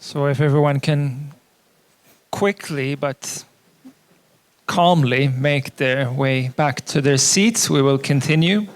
So if everyone can quickly but calmly make their way back to their seats, we will continue.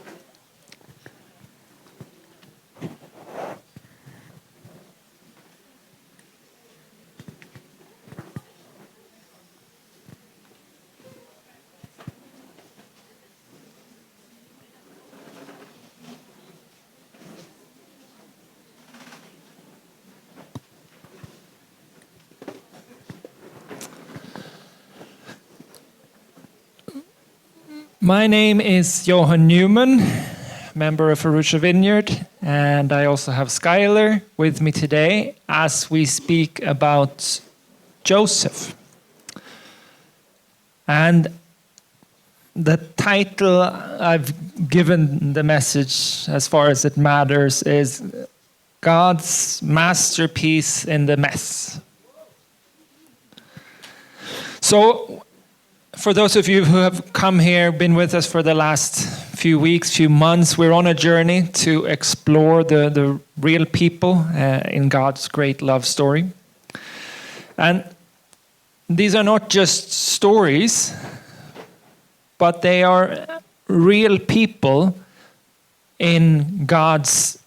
My name is Johan Newman, member of Arusha Vineyard, and I also have Skylar with me today as we speak about Joseph. And the title I've given the message, as far as it matters, is God's Masterpiece in the Mess. So, for those of you who have come here, been with us for the last few weeks, few months, we're on a journey to explore the real people in God's great love story. And these are not just stories, but they are real people in God's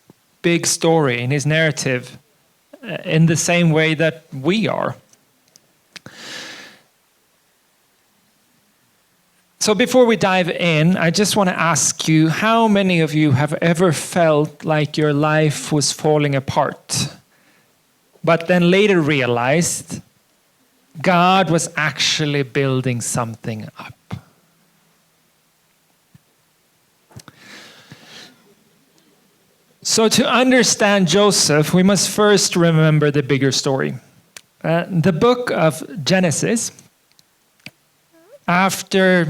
big story, in his narrative, in the same way that we are. So before we dive in, I just want to ask you, how many of you have ever felt like your life was falling apart, but then later realized God was actually building something up? So to understand Joseph, we must first remember the bigger story. The book of Genesis, after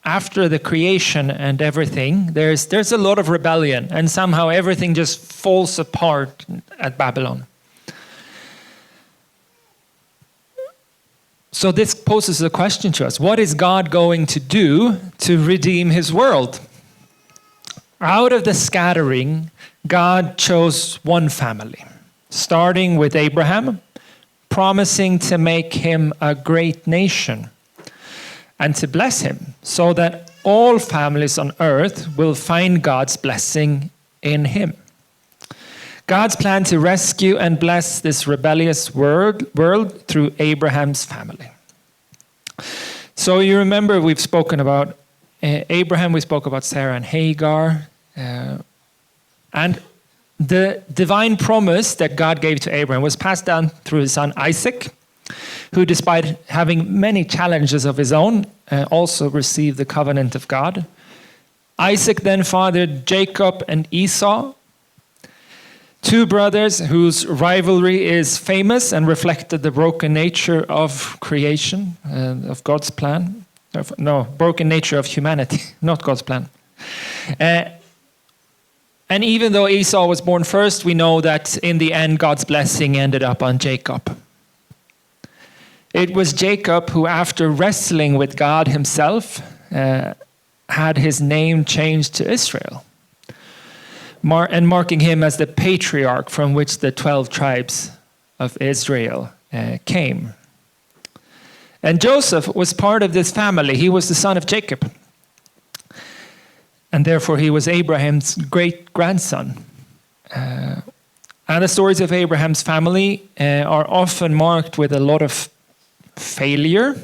the creation and everything, there's a lot of rebellion, and somehow everything just falls apart at Babylon. So this poses a question to us. What is God going to do to redeem his world? Out of the scattering, God chose one family, starting with Abraham, promising to make him a great nation and to bless him so that all families on earth will find God's blessing in him. God's plan to rescue and bless this rebellious world through Abraham's family. So you remember we've spoken about Abraham, we spoke about Sarah and Hagar, and the divine promise that God gave to Abraham was passed down through his son Isaac, who, despite having many challenges of his own, also received the covenant of God. Isaac then fathered Jacob and Esau, two brothers whose rivalry is famous and reflected the broken nature of creation, of God's plan. Broken nature of humanity, not God's plan. And even though Esau was born first, we know that in the end, God's blessing ended up on Jacob. It was Jacob who, after wrestling with God himself, had his name changed to Israel, and marking him as the patriarch from which the 12 tribes of Israel came. And Joseph was part of this family. He was the son of Jacob. And therefore, he was Abraham's great-grandson. And the stories of Abraham's family are often marked with a lot of failure,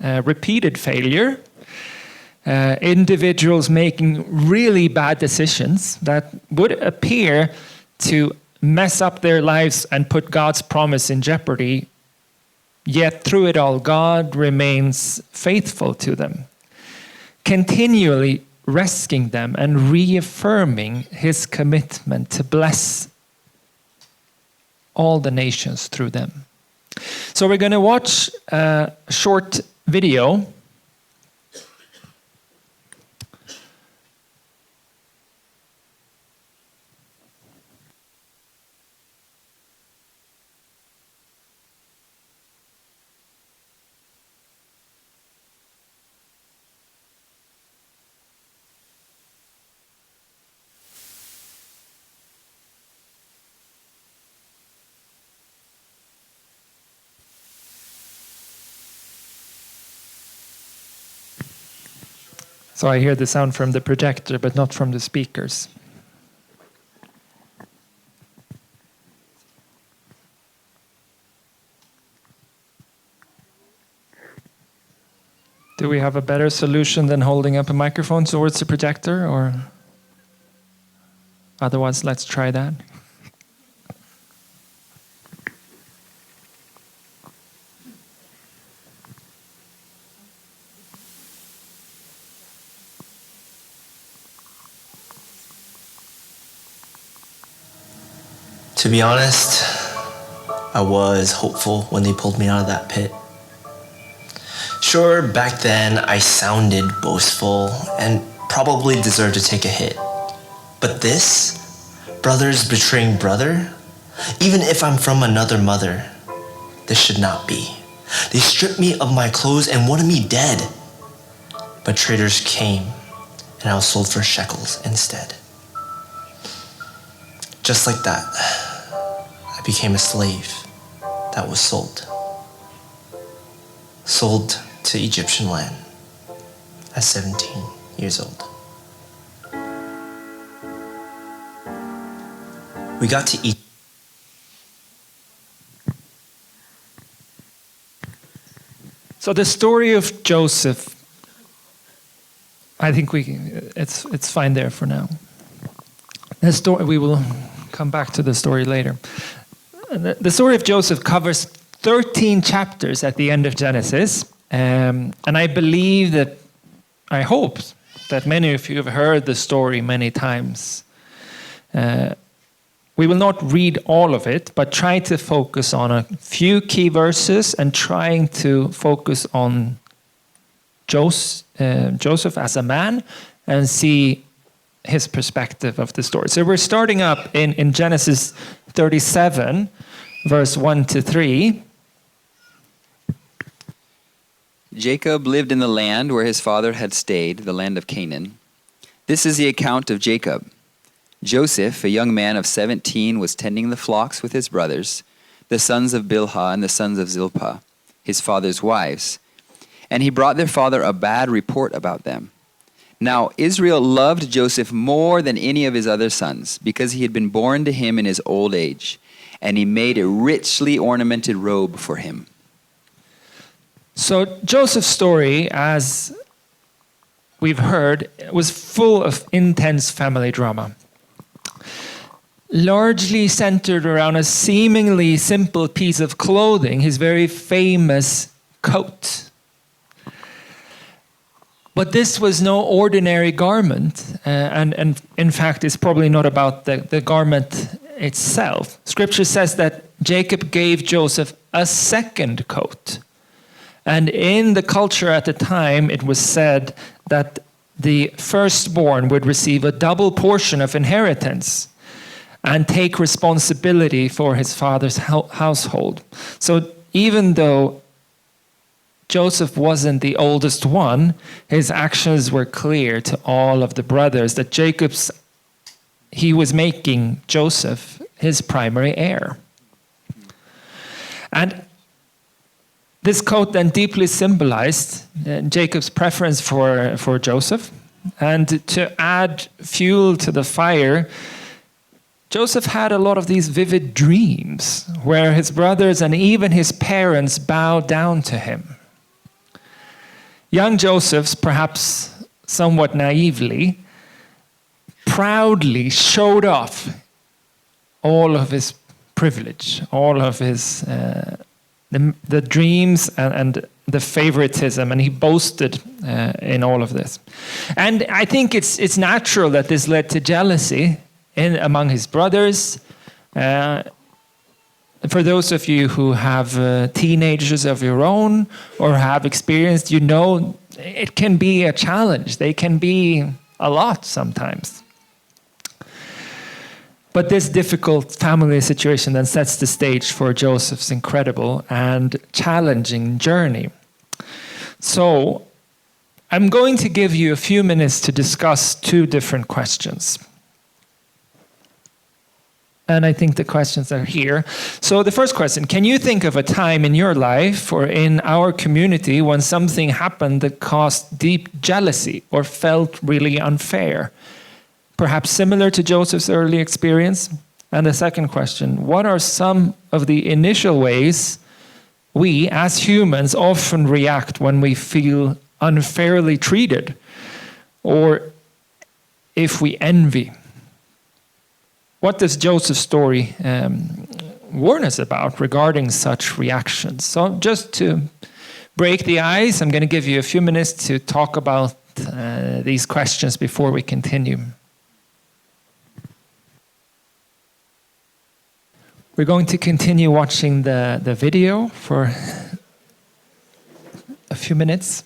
repeated failure, individuals making really bad decisions that would appear to mess up their lives and put God's promise in jeopardy. Yet through it all, God remains faithful to them, continually rescuing them and reaffirming his commitment to bless all the nations through them. So we're going to watch a short video. So I hear the sound from the projector, but not from the speakers. Do we have a better solution than holding up a microphone towards the projector, or otherwise let's try that? To be honest, I was hopeful when they pulled me out of that pit. Sure, back then I sounded boastful and probably deserved to take a hit. But this, brothers betraying brother, even if I'm from another mother, this should not be. They stripped me of my clothes and wanted me dead. But traders came, and I was sold for shekels instead. Just like that, I became a slave that was sold. Sold to Egyptian land at 17 years old. We got to eat. So the story of Joseph, I think it's fine there for now. The story, we will come back to the story later. The story of Joseph covers 13 chapters at the end of Genesis. And I believe that, I hope that many of you have heard the story many times. We will not read all of it, but try to focus on a few key verses and trying to focus on Joseph as a man and see his perspective of the story. So we're starting up in Genesis 37, verse 1 to 3. Jacob lived in the land where his father had stayed, the land of Canaan. This is the account of Jacob. Joseph, a young man of 17, was tending the flocks with his brothers, the sons of Bilhah and the sons of Zilpah, his father's wives. And he brought their father a bad report about them. Now Israel loved Joseph more than any of his other sons, because he had been born to him in his old age, and he made a richly ornamented robe for him. So Joseph's story, as we've heard, was full of intense family drama. Largely centered around a seemingly simple piece of clothing, his very famous coat. But this was no ordinary garment, and in fact, it's probably not about the garment itself. Scripture says that Jacob gave Joseph a second coat. And in the culture at the time, it was said that the firstborn would receive a double portion of inheritance and take responsibility for his father's household. So even though Joseph wasn't the oldest one, his actions were clear to all of the brothers that he was making Joseph his primary heir. And this coat then deeply symbolized Jacob's preference for Joseph. And to add fuel to the fire, Joseph had a lot of these vivid dreams where his brothers and even his parents bowed down to him. Young Joseph, perhaps somewhat naively, proudly showed off all of his privilege, all of his the dreams and the favoritism, and he boasted in all of this. And I think it's natural that this led to jealousy among his brothers. For those of you who have teenagers of your own or have experienced, you know it can be a challenge. They can be a lot sometimes. But this difficult family situation then sets the stage for Joseph's incredible and challenging journey. So I'm going to give you a few minutes to discuss two different questions. And I think the questions are here. So the first question, can you think of a time in your life or in our community when something happened that caused deep jealousy or felt really unfair? Perhaps similar to Joseph's early experience? And the second question, what are some of the initial ways we as humans often react when we feel unfairly treated or if we envy? What does Joseph's story warn us about regarding such reactions? So just to break the ice, I'm going to give you a few minutes to talk about these questions before we continue. We're going to continue watching the video for a few minutes.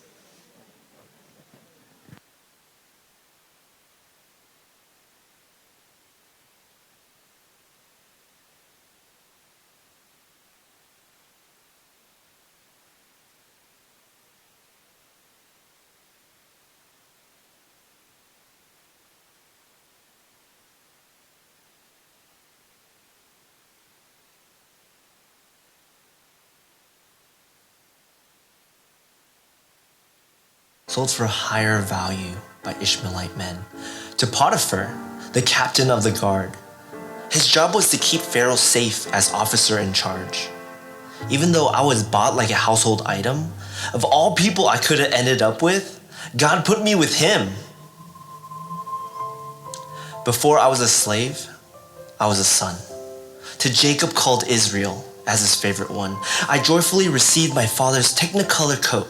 Sold for a higher value by Ishmaelite men, to Potiphar, the captain of the guard. His job was to keep Pharaoh safe as officer in charge. Even though I was bought like a household item, of all people I could have ended up with, God put me with him. Before I was a slave, I was a son. To Jacob called Israel as his favorite one, I joyfully received my father's technicolor coat.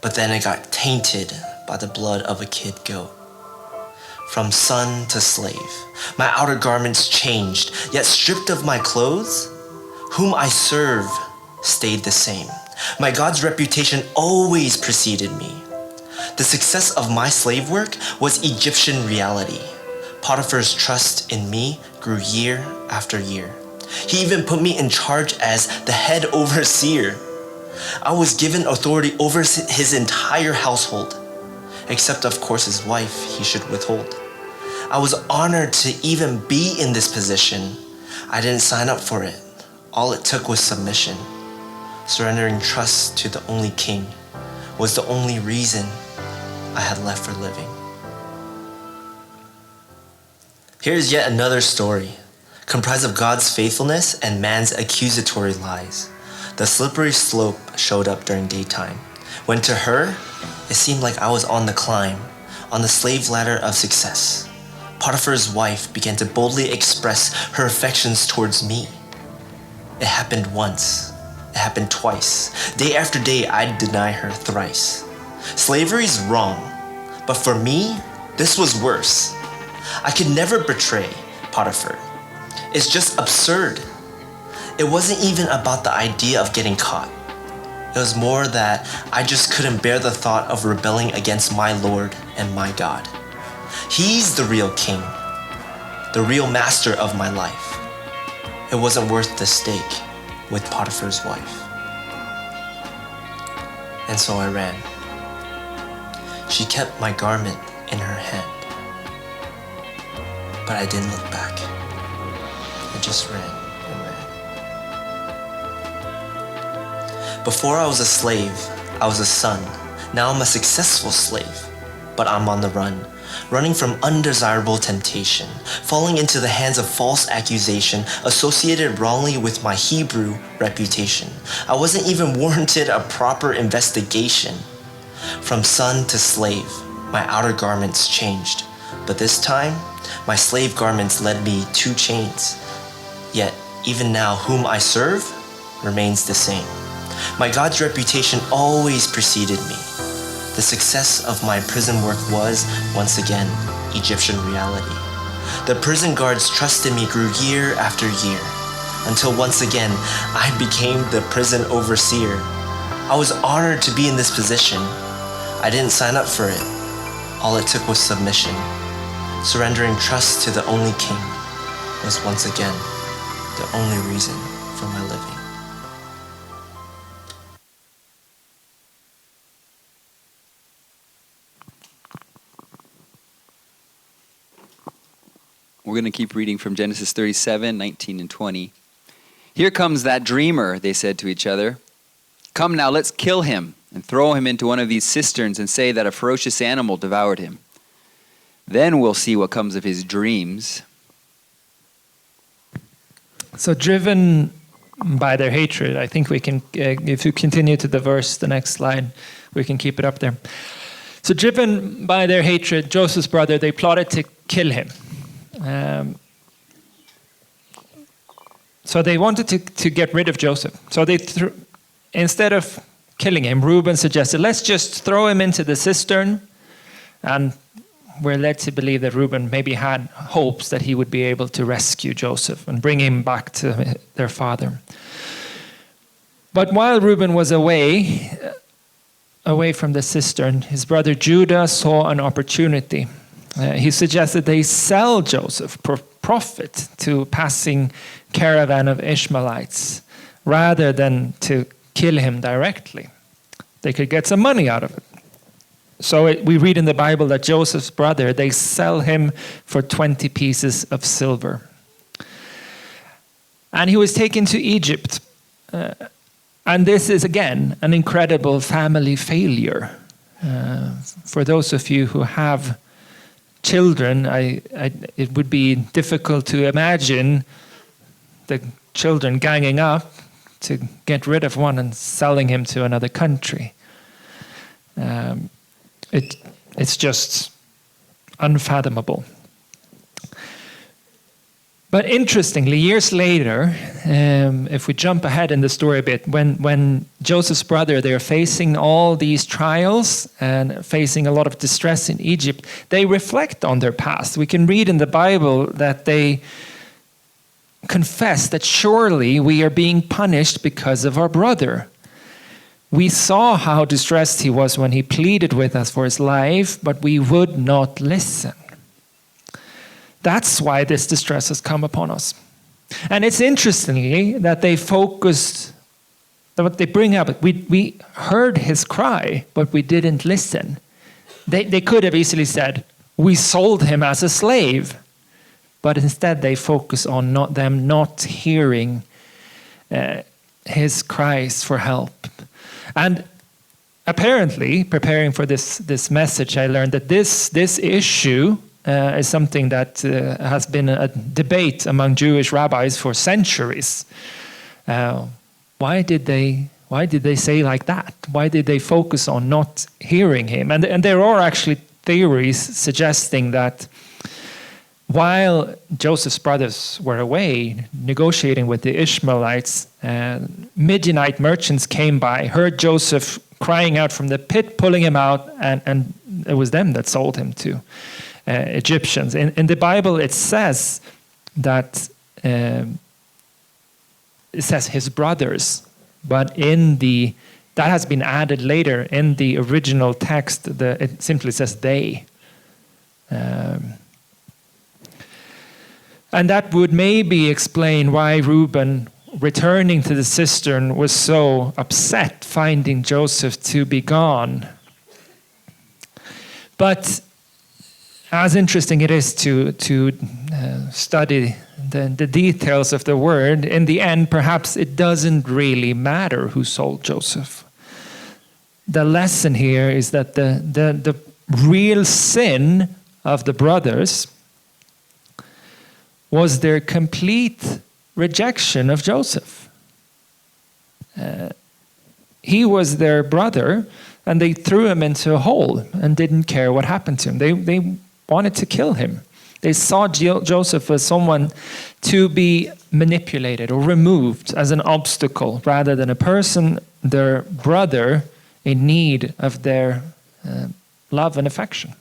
But then it got tainted by the blood of a kid goat. From son to slave, my outer garments changed, yet stripped of my clothes, whom I serve stayed the same. My God's reputation always preceded me. The success of my slave work was Egyptian reality. Potiphar's trust in me grew year after year. He even put me in charge as the head overseer. I was given authority over his entire household, except of course his wife he should withhold. I was honored to even be in this position. I didn't sign up for it. All it took was submission. Surrendering trust to the only king was the only reason I had left for living. Here's yet another story, comprised of God's faithfulness and man's accusatory lies. The slippery slope showed up during daytime, when to her, it seemed like I was on the climb, on the slave ladder of success. Potiphar's wife began to boldly express her affections towards me. It happened once, it happened twice. Day after day, I'd deny her thrice. Slavery's wrong, but for me, this was worse. I could never betray Potiphar. It's just absurd. It wasn't even about the idea of getting caught. It was more that I just couldn't bear the thought of rebelling against my Lord and my God. He's the real king, the real master of my life. It wasn't worth the stake with Potiphar's wife. And so I ran. She kept my garment in her hand. But I didn't look back. I just ran and ran. Before I was a slave, I was a son. Now I'm a successful slave, but I'm on the run, running from undesirable temptation, falling into the hands of false accusation associated wrongly with my Hebrew reputation. I wasn't even warranted a proper investigation. From son to slave, my outer garments changed, but this time, my slave garments led me to chains. Yet, even now, whom I serve remains the same. My God's reputation always preceded me. The success of my prison work was, once again, Egyptian reality. The prison guards' trust in me grew year after year, until once again, I became the prison overseer. I was honored to be in this position. I didn't sign up for it. All it took was submission. Surrendering trust to the only king was once again the only reason for my living. We're going to keep reading from Genesis 37, 19 and 20. "Here comes that dreamer," they said to each other. "Come now, let's kill him and throw him into one of these cisterns and say that a ferocious animal devoured him. Then we'll see what comes of his dreams." So driven by their hatred, I think we can, if you continue to the verse, the next slide, we can keep it up there. So driven by their hatred, Joseph's brother, they plotted to kill him. So they wanted to get rid of Joseph. So they instead of killing him, Reuben suggested, let's just throw him into the cistern. And we're led to believe that Reuben maybe had hopes that he would be able to rescue Joseph and bring him back to their father. But while Reuben was away from the cistern, his brother Judah saw an opportunity. He suggested they sell Joseph for profit to a passing caravan of Ishmaelites rather than to kill him directly. They could get some money out of it. So we read in the Bible that Joseph's brother, they sell him for 20 pieces of silver. And he was taken to Egypt. And this is, again, an incredible family failure. For those of you who have children, it would be difficult to imagine the children ganging up to get rid of one and selling him to another country. It's just unfathomable. But interestingly, years later, if we jump ahead in the story a bit, when Joseph's brother, they're facing all these trials and facing a lot of distress in Egypt, they reflect on their past. We can read in the Bible that they confess that surely we are being punished because of our brother. We saw how distressed he was when he pleaded with us for his life, but we would not listen. That's why this distress has come upon us. And it's interestingly that they focused, what they bring up, we heard his cry, but we didn't listen. They could have easily said, we sold him as a slave. But instead they focus on them not hearing his cries for help. And apparently, preparing for this message, I learned that this issue is something that has been a debate among Jewish rabbis for centuries. Why did they say like that? Why did they focus on not hearing him? And there are actually theories suggesting that while Joseph's brothers were away negotiating with the Ishmaelites, Midianite merchants came by, heard Joseph crying out from the pit, pulling him out, and it was them that sold him to Egyptians. In the Bible, it says that it says his brothers, but that has been added later. In the original text, it simply says they. And that would maybe explain why Reuben, returning to the cistern, was so upset finding Joseph to be gone. But as interesting it is to study the details of the word, in the end, perhaps it doesn't really matter who sold Joseph. The lesson here is that the real sin of the brothers was their complete rejection of Joseph. He was their brother, and they threw him into a hole and didn't care what happened to him. They wanted to kill him. They saw Joseph as someone to be manipulated or removed as an obstacle, rather than a person, their brother, in need of their love and affection.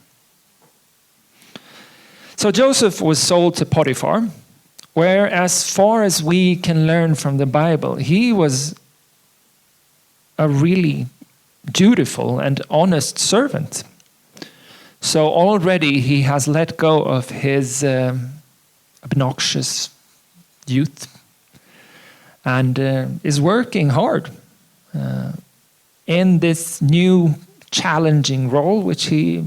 So Joseph was sold to Potiphar, where, as far as we can learn from the Bible, he was a really dutiful and honest servant. So already he has let go of his obnoxious youth and is working hard in this new challenging role, which he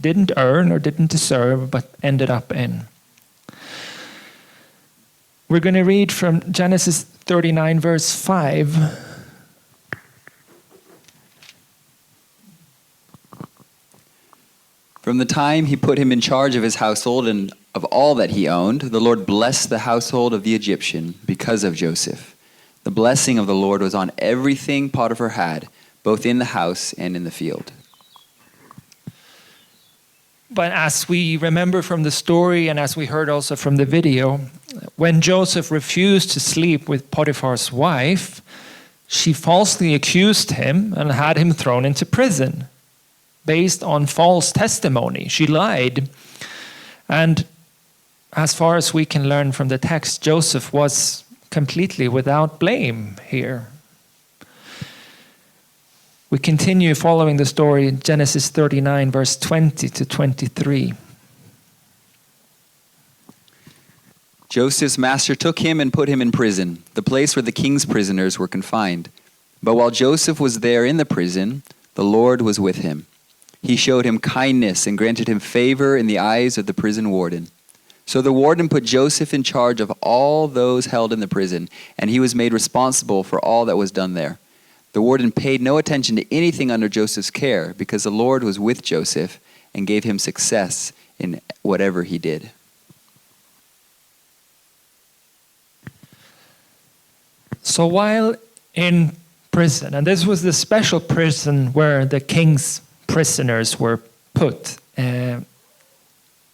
didn't earn or didn't deserve, but ended up in. We're going to read from Genesis 39, verse 5. From the time he put him in charge of his household and of all that he owned, the Lord blessed the household of the Egyptian because of Joseph. The blessing of the Lord was on everything Potiphar had, both in the house and in the field. But as we remember from the story and as we heard also from the video, when Joseph refused to sleep with Potiphar's wife, she falsely accused him and had him thrown into prison based on false testimony. She lied. And as far as we can learn from the text, Joseph was completely without blame here. We continue following the story in Genesis 39, verse 20 to 23. Joseph's master took him and put him in prison, the place where the king's prisoners were confined. But while Joseph was there in the prison, the Lord was with him. He showed him kindness and granted him favor in the eyes of the prison warden. So the warden put Joseph in charge of all those held in the prison, and he was made responsible for all that was done there. The warden paid no attention to anything under Joseph's care, because the Lord was with Joseph and gave him success in whatever he did. So while in prison, and this was the special prison where the king's prisoners were put,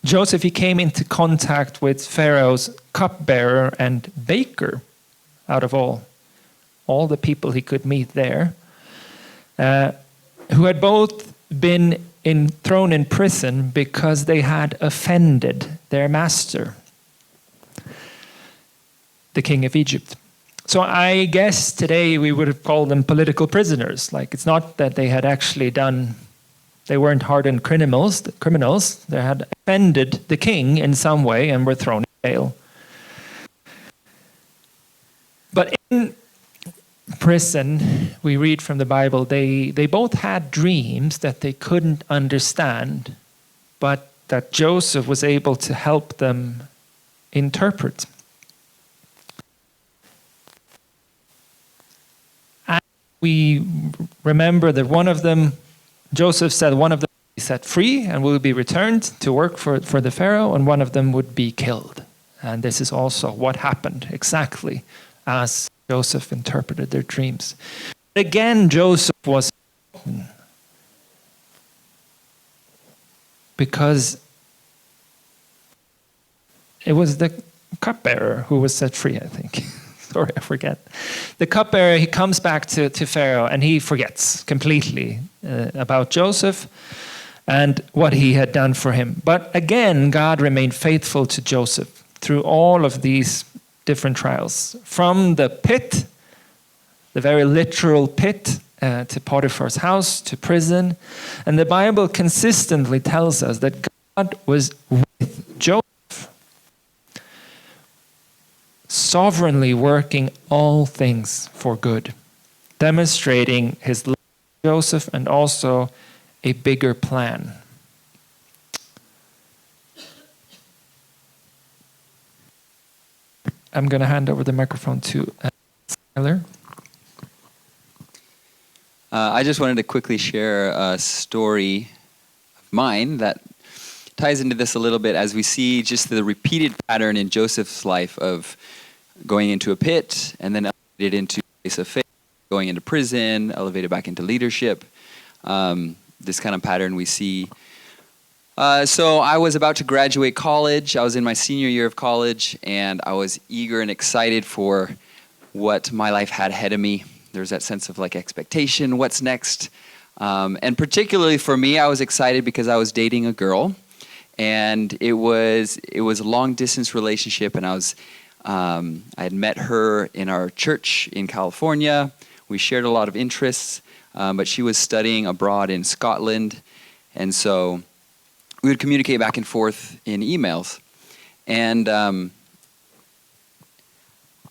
Joseph, he came into contact with Pharaoh's cupbearer and baker out of all the people he could meet there, who had both been thrown in prison because they had offended their master, the king of Egypt. So I guess today we would have called them political prisoners. Like, it's not that they had actually they weren't hardened criminals. They had offended the king in some way and were thrown in jail. But in prison, we read from the Bible, they both had dreams that they couldn't understand, but that Joseph was able to help them interpret. And we remember that one of them, Joseph said one of them would be set free and will be returned to work for the Pharaoh, and one of them would be killed. And this is also what happened exactly as Joseph interpreted their dreams. Again, Joseph was because it was the cupbearer who was set free, I think. Sorry, I forget. The cupbearer, he comes back to Pharaoh and he forgets completely about Joseph and what he had done for him. But again, God remained faithful to Joseph through all of these different trials. From the pit, the very literal pit, to Potiphar's house, to prison. And the Bible consistently tells us that God was with Joseph, sovereignly working all things for good, demonstrating his love for Joseph and also a bigger plan. I'm going to hand over the microphone to Skylar. I just wanted to quickly share a story of mine that ties into this a little bit, as we see just the repeated pattern in Joseph's life of going into a pit and then elevated into a place of faith, going into prison, elevated back into leadership. This kind of pattern we see. So I was about to graduate college. I was in my senior year of college, and I was eager and excited for what my life had ahead of me. There's that sense of like expectation, what's next? And particularly for me, I was excited because I was dating a girl, and it was a long distance relationship, and I had met her in our church in California. We shared a lot of interests, but she was studying abroad in Scotland, and so we would communicate back and forth in emails. And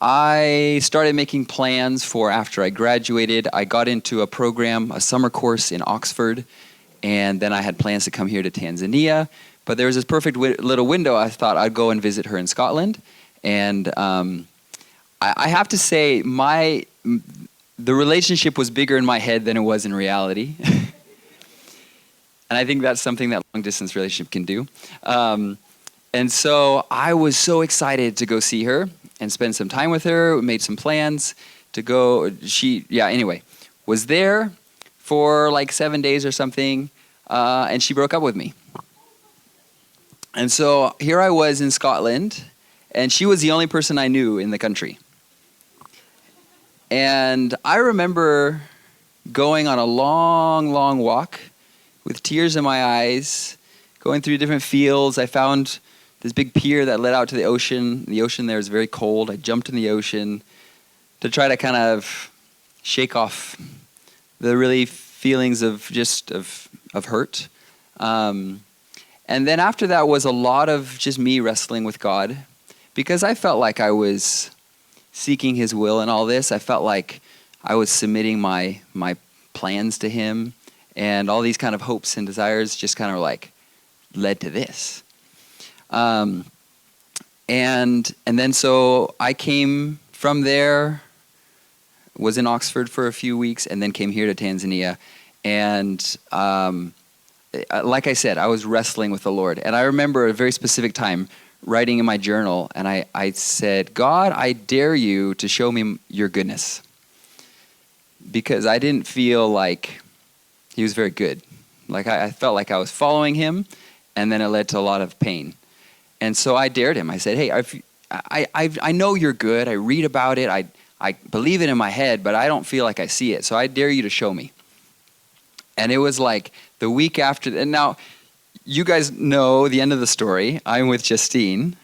I started making plans for after I graduated. I got into a program, a summer course in Oxford, and then I had plans to come here to Tanzania. But there was this perfect little window. I thought I'd go and visit her in Scotland, And I have to say, the relationship was bigger in my head than it was in reality. And I think that's something that long-distance relationship can do. And so I was so excited to go see her and spend some time with her. We made some plans to go. Anyway, was there for like 7 days or something, and she broke up with me. And so here I was in Scotland, and she was the only person I knew in the country. And I remember going on a long, long walk with tears in my eyes, going through different fields. I found this big pier that led out to the ocean. The ocean there is very cold. I jumped in the ocean to try to kind of shake off the really feelings of hurt. And then after that was a lot of just me wrestling with God, because I felt like I was seeking his will and all this. I felt like I was submitting my plans to him, and all these kind of hopes and desires just kind of like led to this. And then so I came from there, was in Oxford for a few weeks, and then came here to Tanzania. And like I said, I was wrestling with the Lord. And I remember a very specific time writing in my journal, and I said, God, I dare you to show me your goodness. Because I didn't feel like he was very good. Like I felt like I was following him, and then it led to a lot of pain. And so I dared him. I said, hey, I know you're good. I read about it. I believe it in my head, but I don't feel like I see it. So I dare you to show me. And it was like the week after. And now, you guys know the end of the story. I'm with Justine,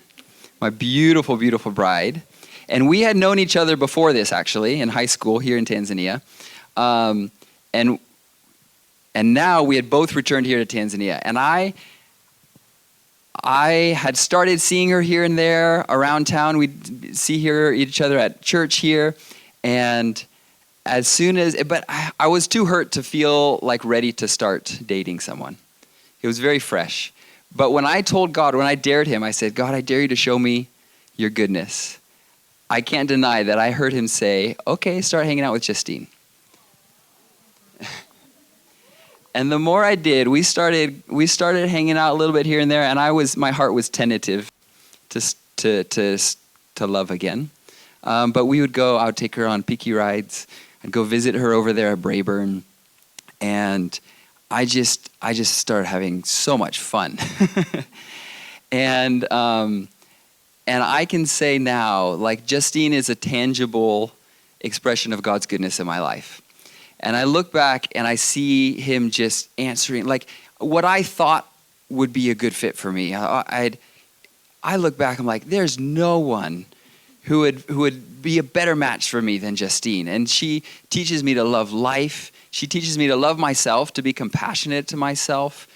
my beautiful, beautiful bride. And we had known each other before this, actually, in high school here in Tanzania. And now we had both returned here to Tanzania. And I had started seeing her here and there around town. We'd see each other at church here. And but I was too hurt to feel like ready to start dating someone. It was very fresh. But when I told God, when I dared him, I said, God, I dare you to show me your goodness. I can't deny that I heard him say, okay, start hanging out with Justine. And the more I did, we started hanging out a little bit here and there, and my heart was tentative to love again. But we would go, I would take her on Piki rides. I'd go visit her over there at Braeburn, and I just started having so much fun. And I can say now, like, Justine is a tangible expression of God's goodness in my life. And I look back and I see him just answering, like, what I thought would be a good fit for me. I look back, I'm like, there's no one who would be a better match for me than Justine. And she teaches me to love life. She teaches me to love myself, to be compassionate to myself.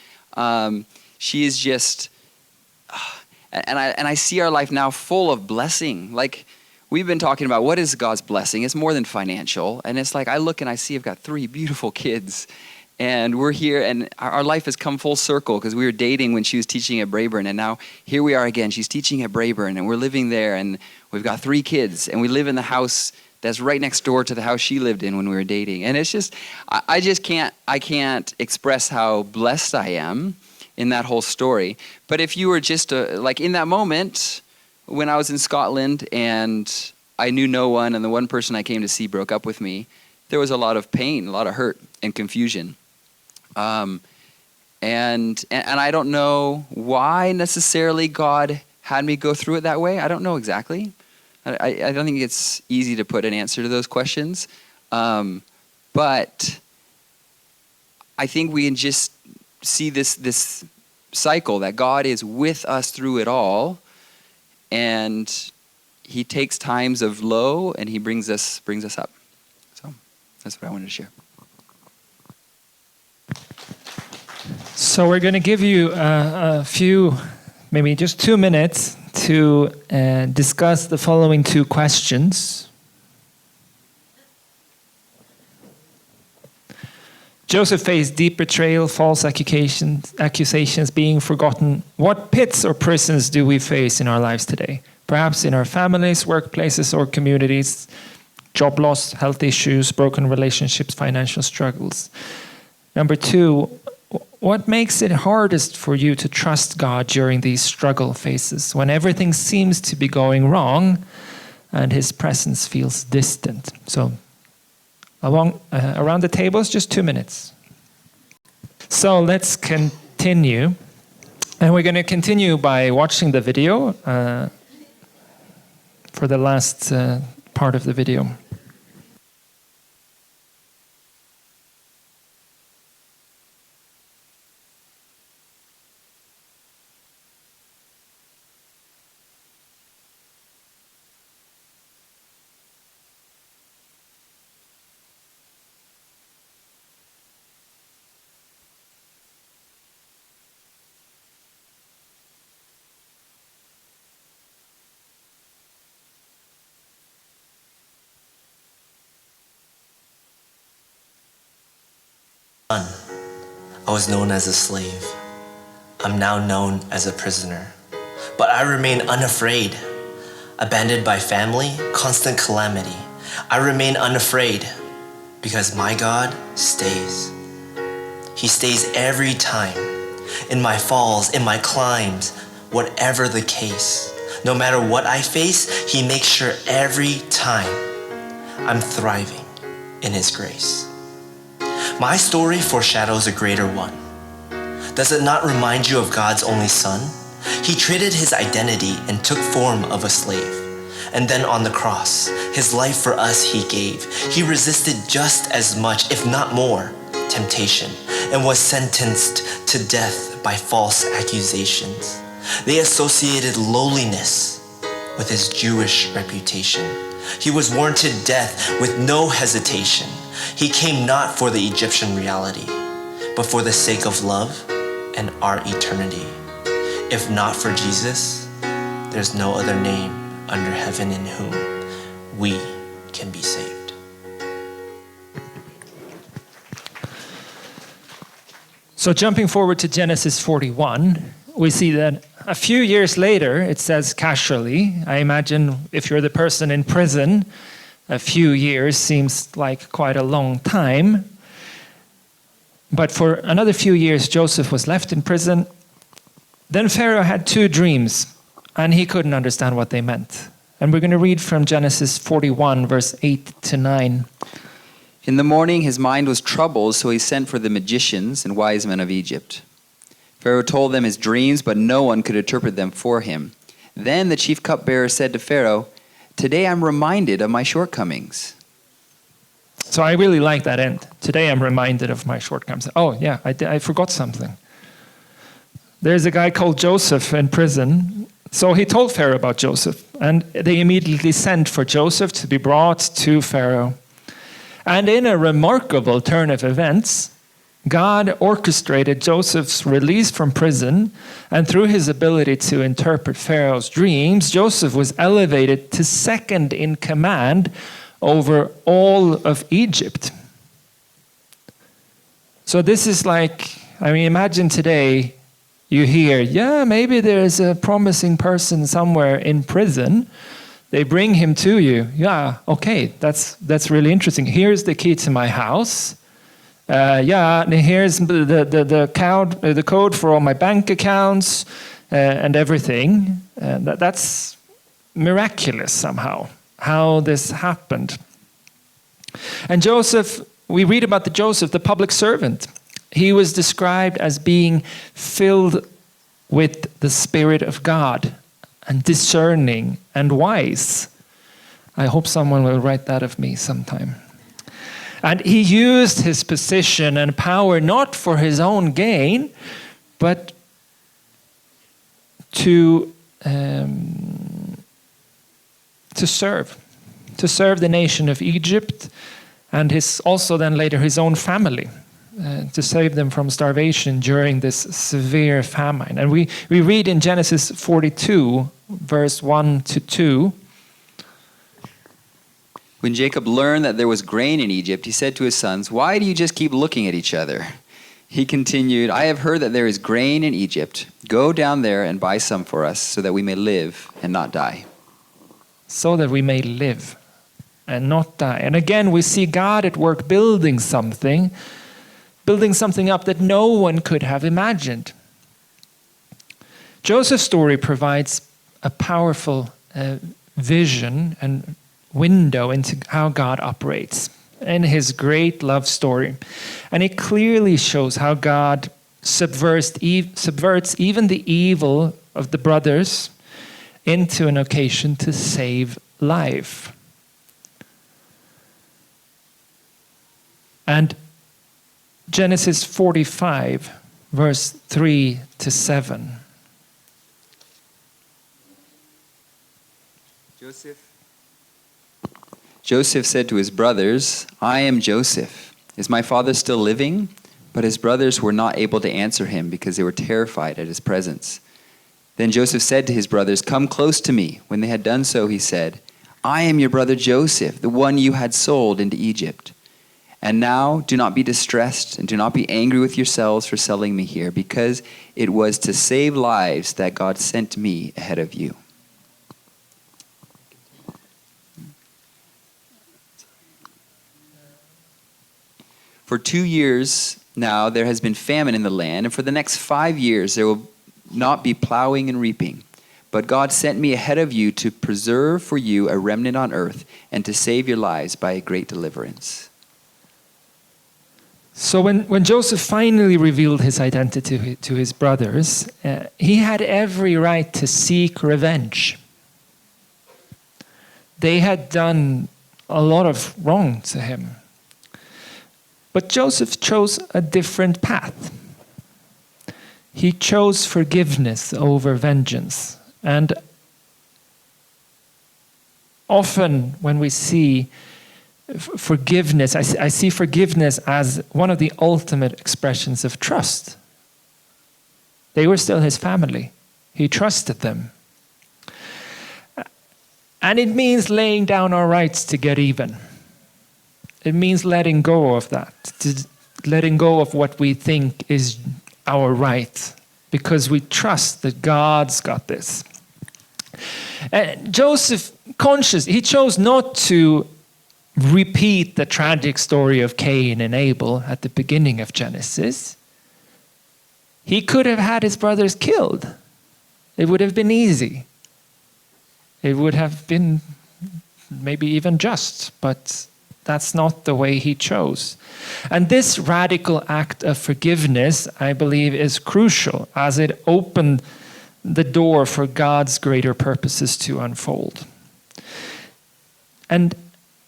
She is just, and I see our life now full of blessing. Like, we've been talking about what is God's blessing. It's more than financial. And it's like I look and I see I've got 3 beautiful kids. And we're here, and our life has come full circle because we were dating when she was teaching at Braeburn. And now here we are again. She's teaching at Braeburn, and we're living there. And we've got 3 kids. And we live in the house that's right next door to the house she lived in when we were dating. And it's just, I can't express how blessed I am in that whole story. But if you were just, like in that moment, when I was in Scotland and I knew no one, and the one person I came to see broke up with me, there was a lot of pain, a lot of hurt and confusion. And I don't know why necessarily God had me go through it that way. I don't know exactly. I don't think it's easy to put an answer to those questions. But I think we can just see this cycle that God is with us through it all, and he takes times of low and he brings us up. So that's what I wanted to share. So we're going to give you a few, maybe just 2 minutes to discuss the following 2 questions. Joseph faced deep betrayal, false accusations, being forgotten. What pits or prisons do we face in our lives today? perhaps in our families, workplaces, or communities, job loss, health issues, broken relationships, financial struggles. Number 2, what makes it hardest for you to trust God during these struggle phases, when everything seems to be going wrong and His presence feels distant? So, around the tables, just 2 minutes. So let's continue. And we're going to continue by watching the video for the last part of the video. I was known as a slave. I'm now known as a prisoner. But I remain unafraid. Abandoned by family, constant calamity. I remain unafraid because my God stays. He stays every time. In my falls, in my climbs, whatever the case. No matter what I face, He makes sure every time I'm thriving in His grace. My story foreshadows a greater one. Does it not remind you of God's only Son? He traded His identity and took form of a slave. And then on the cross, His life for us He gave. He resisted just as much, if not more, temptation, and was sentenced to death by false accusations. They associated lowliness with His Jewish reputation. He was warranted death with no hesitation. He came not for the Egyptian reality, but for the sake of love and our eternity. If not for Jesus, there's no other name under heaven in whom we can be saved. So jumping forward to Genesis 41, we see that a few years later, it says casually, I imagine if you're the person in prison, a few years seems like quite a long time. But for another few years, Joseph was left in prison. Then Pharaoh had 2 dreams, and he couldn't understand what they meant. And we're going to read from Genesis 41, verse 8 to 9. In the morning his mind was troubled, so he sent for the magicians and wise men of Egypt. Pharaoh told them his dreams, but no one could interpret them for him. Then the chief cupbearer said to Pharaoh, "Today I'm reminded of my shortcomings." So I really like that end. Today I'm reminded of my shortcomings. Oh yeah, I forgot something. There's a guy called Joseph in prison. So he told Pharaoh about Joseph, and they immediately sent for Joseph to be brought to Pharaoh. And in a remarkable turn of events, God orchestrated Joseph's release from prison, and through his ability to interpret Pharaoh's dreams, Joseph was elevated to second in command over all of Egypt. So this is like, imagine today you hear, maybe there's a promising person somewhere in prison. They bring him to you. Yeah, okay, that's really interesting. Here's the key to my house. Here's the code for all my bank accounts and everything. That's miraculous somehow, how this happened. And Joseph, we read about Joseph, the public servant. He was described as being filled with the Spirit of God and discerning and wise. I hope someone will write that of me sometime. And he used his position and power not for his own gain, but to serve the nation of Egypt, and also then later his own family, to save them from starvation during this severe famine. And we read in Genesis 42, verse 1 to 2. When Jacob learned that there was grain in Egypt, he said to his sons, "Why do you just keep looking at each other?" He continued, "I have heard that there is grain in Egypt. Go down there and buy some for us so that we may live and not die." so that we may live and not die. And again, we see God at work building something up that no one could have imagined. Joseph's story provides a powerful vision and window into how God operates in his great love story. And it clearly shows how God subverts even the evil of the brothers into an occasion to save life. And Genesis 45, verse 3 to 7. Joseph said to his brothers, "I am Joseph. Is my father still living?" But his brothers were not able to answer him because they were terrified at his presence. Then Joseph said to his brothers, "Come close to me." When they had done so, he said, "I am your brother Joseph, the one you had sold into Egypt. And now do not be distressed and do not be angry with yourselves for selling me here, because it was to save lives that God sent me ahead of you." For 2 years now there has been famine in the land, and for the next 5 years there will not be plowing and reaping. But God sent me ahead of you to preserve for you a remnant on earth and to save your lives by a great deliverance. So when Joseph finally revealed his identity to his brothers, he had every right to seek revenge. They had done a lot of wrong to him. But Joseph chose a different path. He chose forgiveness over vengeance. And often when we see forgiveness, I see forgiveness as one of the ultimate expressions of trust. They were still his family. He trusted them. And it means laying down our rights to get even. It means letting go of that, letting go of what we think is our right, because we trust that God's got this. Joseph, he chose not to repeat the tragic story of Cain and Abel at the beginning of Genesis. He could have had his brothers killed. It would have been easy. It would have been maybe even just, but that's not the way he chose. And this radical act of forgiveness, I believe, is crucial as it opened the door for God's greater purposes to unfold. And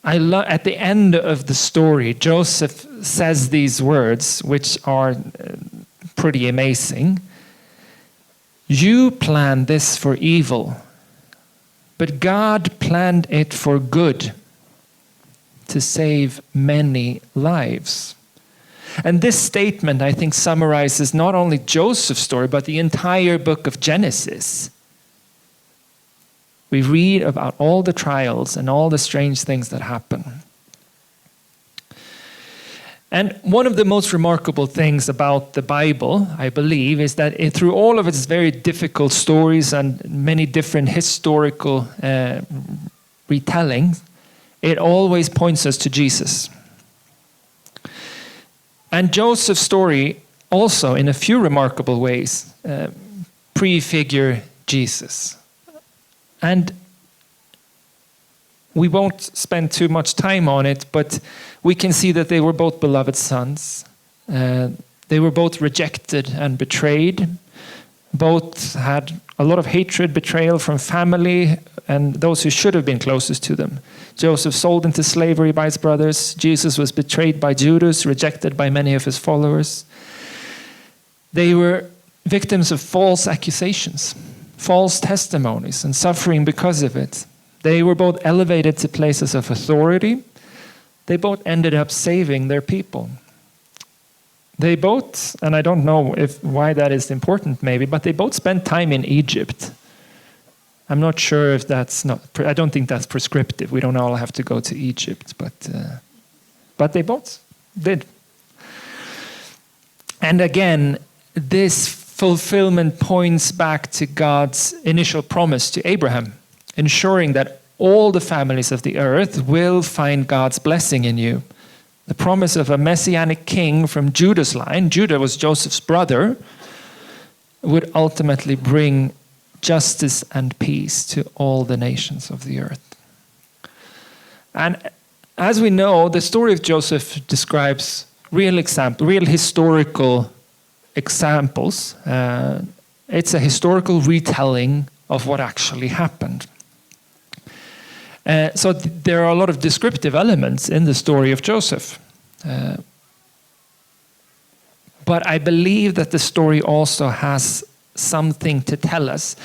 at the end of the story, Joseph says these words, which are pretty amazing. "You planned this for evil, but God planned it for good, to save many lives." And this statement, I think, summarizes not only Joseph's story, but the entire book of Genesis. We read about all the trials and all the strange things that happen. And one of the most remarkable things about the Bible, I believe, is that through all of its very difficult stories and many different historical retellings, it always points us to Jesus. And Joseph's story also, in a few remarkable ways, prefigure Jesus. And we won't spend too much time on it, but we can see that they were both beloved sons. They were both rejected and betrayed. Both had a lot of hatred, betrayal from family and those who should have been closest to them. Joseph sold into slavery by his brothers. Jesus was betrayed by Judas, rejected by many of his followers. They were victims of false accusations, false testimonies, and suffering because of it. They were both elevated to places of authority. They both ended up saving their people. They both, and I don't know why that is important maybe, but they both spent time in Egypt. I'm not sure if I don't think that's prescriptive. We don't all have to go to Egypt, but they both did. And again, this fulfillment points back to God's initial promise to Abraham, ensuring that all the families of the earth will find God's blessing in you. The promise of a messianic king from Judah's line, Judah was Joseph's brother, would ultimately bring justice and peace to all the nations of the earth. And as we know, the story of Joseph describes real historical examples. It's a historical retelling of what actually happened. So there are a lot of descriptive elements in the story of Joseph. But I believe that the story also has something to tell us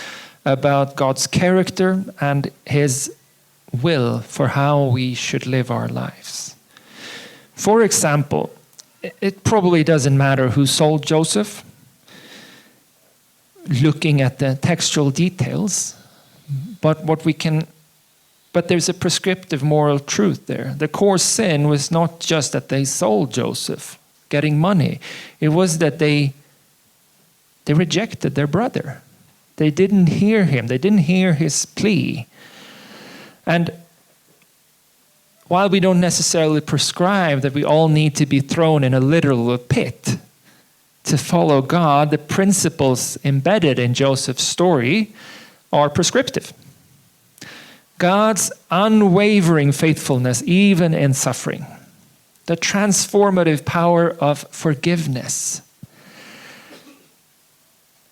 about God's character and his will for how we should live our lives. For example, it probably doesn't matter who sold Joseph, looking at the textual details, but there's a prescriptive moral truth there. The core sin was not just that they sold Joseph, getting money. It was that they rejected their brother. They didn't hear him. They didn't hear his plea. And while we don't necessarily prescribe that we all need to be thrown in a literal pit to follow God, the principles embedded in Joseph's story are prescriptive. God's unwavering faithfulness, even in suffering. The transformative power of forgiveness.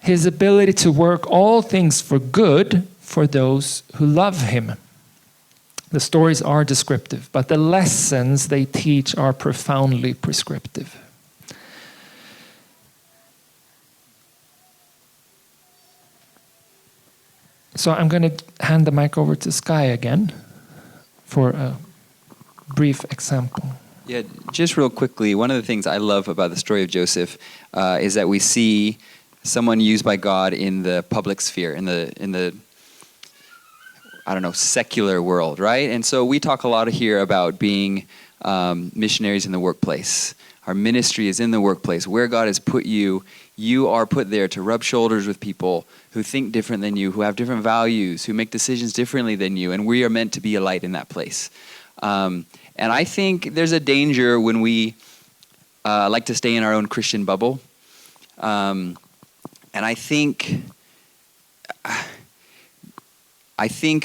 His ability to work all things for good for those who love him. The stories are descriptive, but the lessons they teach are profoundly prescriptive. So I'm going to hand the mic over to Sky again for a brief example. Yeah, just real quickly, one of the things I love about the story of Joseph is that we see someone used by God in the public sphere, in the I don't know, secular world, right? And so we talk a lot here about being missionaries in the workplace. Our ministry is in the workplace. Where God has put you, you are put there to rub shoulders with people who think different than you, who have different values, who make decisions differently than you, and we are meant to be a light in that place. And I think there's a danger when we like to stay in our own Christian bubble. And I think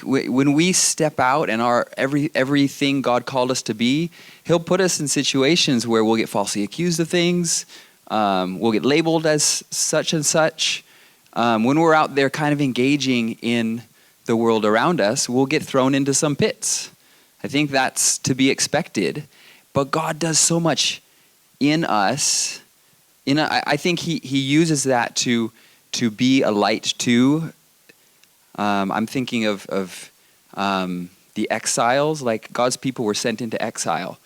when we step out and our everything God called us to be, he'll put us in situations where we'll get falsely accused of things. We'll get labeled as such and such. When we're out there kind of engaging in the world around us, we'll get thrown into some pits. I think that's to be expected. But God does so much in us. I think he uses that to be a light to. I'm thinking of the exiles, like God's people were sent into exile.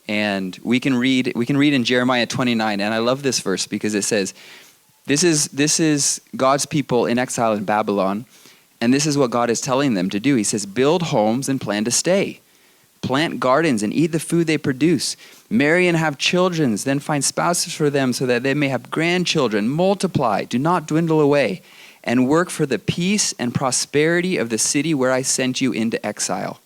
And we can read in Jeremiah 29, and I love this verse because it says, this is God's people in exile in Babylon, and this is what God is telling them to do. He says, build homes and plan to stay. Plant gardens and eat the food they produce. Marry and have children, then find spouses for them so that they may have grandchildren. Multiply, do not dwindle away. And work for the peace and prosperity of the city where I sent you into exile.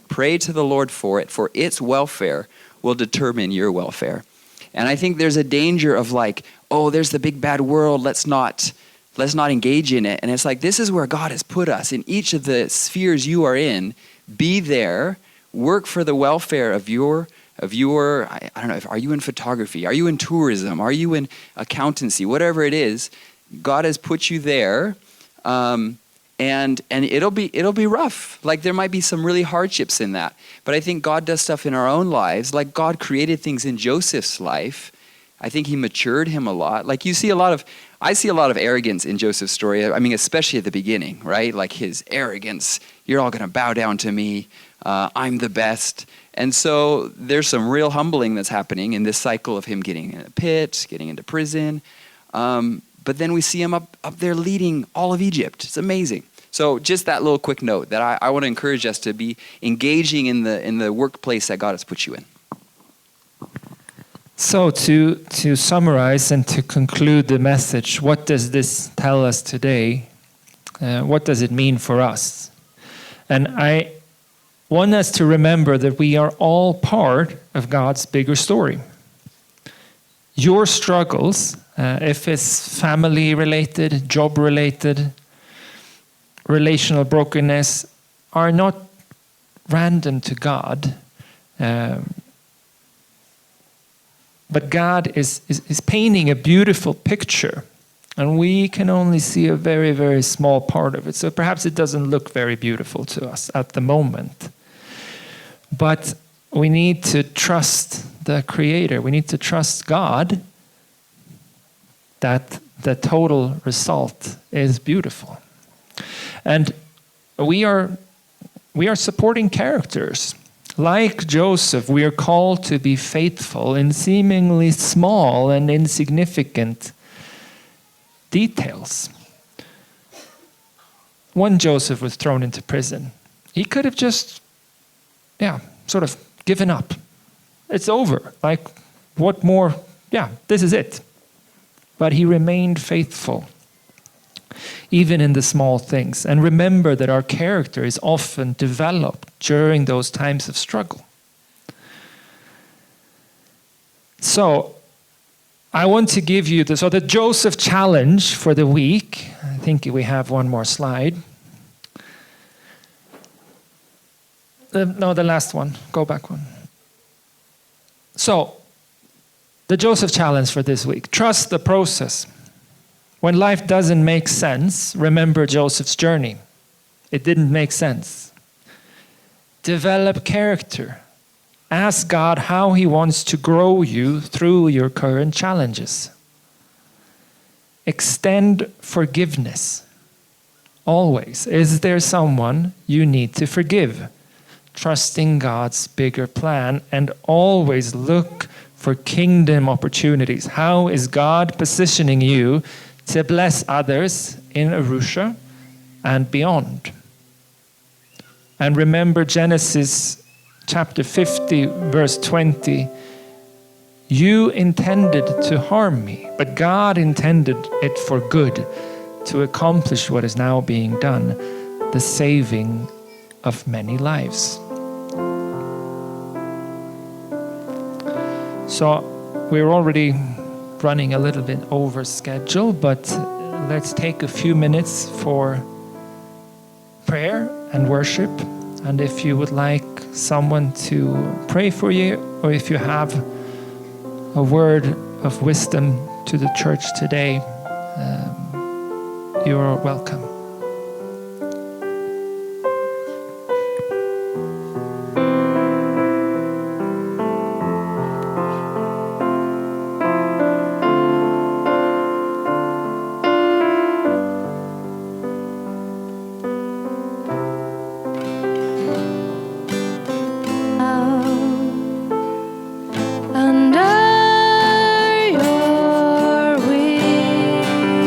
Pray to the Lord for it, for its welfare will determine your welfare. And I think there's a danger of like, oh, there's the big bad world, let's not engage in it. And it's like, this is where God has put us. In each of the spheres you are in, be there, work for the welfare of your I don't know, are you in photography? Are you in tourism? Are you in accountancy? Whatever it is, God has put you there, and it'll be rough. Like there might be some really hardships in that. But I think God does stuff in our own lives. Like God created things in Joseph's life. I think he matured him a lot. Like I see a lot of arrogance in Joseph's story. I mean, especially at the beginning, right? Like his arrogance. You're all going to bow down to me. I'm the best. And so there's some real humbling that's happening in this cycle of him getting in a pit, getting into prison. But then we see him up there leading all of Egypt. It's amazing. So just that little quick note that I want to encourage us to be engaging in the workplace that God has put you in. So to summarize and to conclude the message, what does this tell us today? What does it mean for us? And want us to remember that we are all part of God's bigger story. Your struggles, if it's family related, job related, relational brokenness, are not random to God. But God is painting a beautiful picture, and we can only see a very, very small part of it. So perhaps it doesn't look very beautiful to us at the moment. But we need to trust the Creator. We need to trust God that the total result is beautiful. And we are supporting characters. Like Joseph, we are called to be faithful in seemingly small and insignificant details. When Joseph was thrown into prison, he could have just, sort of given up. It's over. Like, what more? This is it. But he remained faithful, even in the small things. And remember that our character is often developed during those times of struggle. So, I want to give you the Joseph challenge for the week. I think we have one more slide. The last one. Go back one. So, the Joseph challenge for this week. Trust the process. When life doesn't make sense, remember Joseph's journey. It didn't make sense. Develop character. Ask God how He wants to grow you through your current challenges. Extend forgiveness. Always. Is there someone you need to forgive? Trusting God's bigger plan, and always look for kingdom opportunities. How is God positioning you to bless others in Arusha and beyond? And remember Genesis chapter 50, verse 20. You intended to harm me, but God intended it for good, to accomplish what is now being done, the saving of many lives. So we're already running a little bit over schedule, but let's take a few minutes for prayer and worship. And if you would like someone to pray for you, or if you have a word of wisdom to the church today, you are welcome. Under your wings,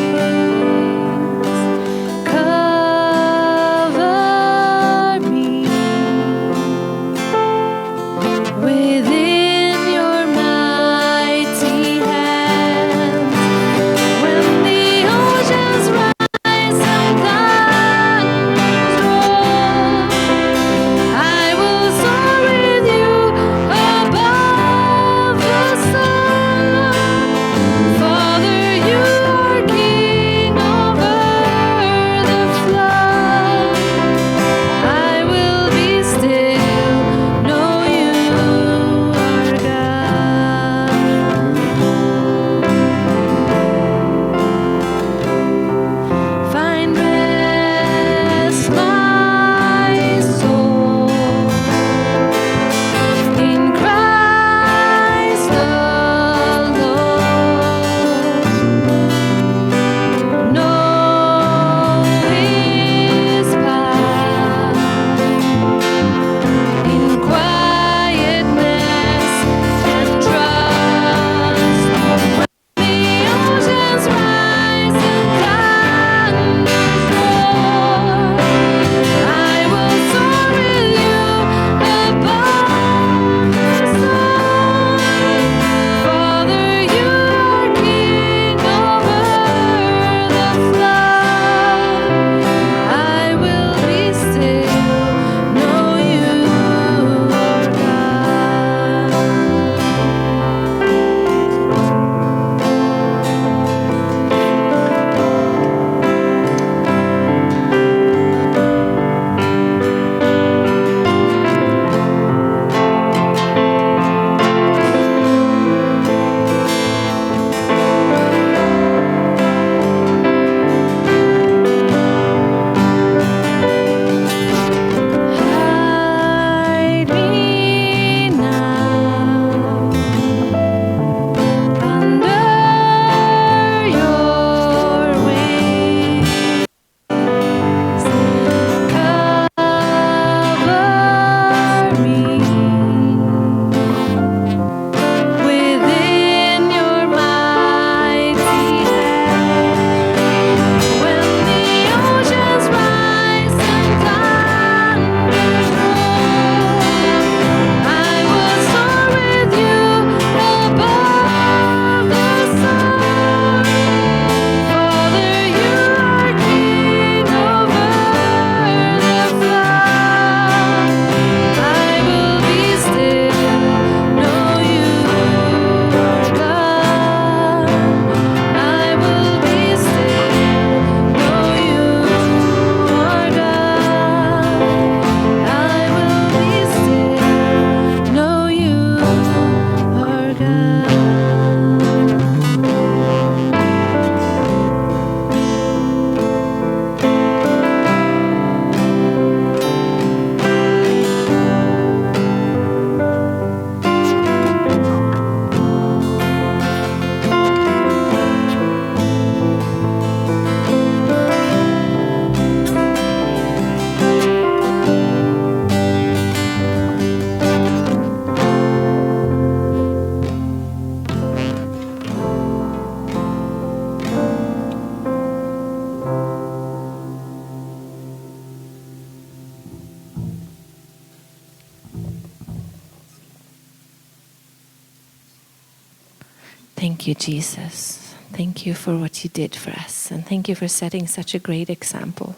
Thank you, Jesus. Thank you for what you did for us. And thank you for setting such a great example.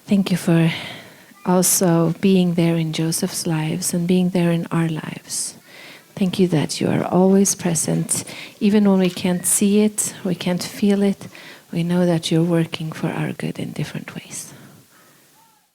Thank you for also being there in Joseph's lives and being there in our lives. Thank you that you are always present. Even when we can't see it, we can't feel it, we know that you're working for our good in different ways.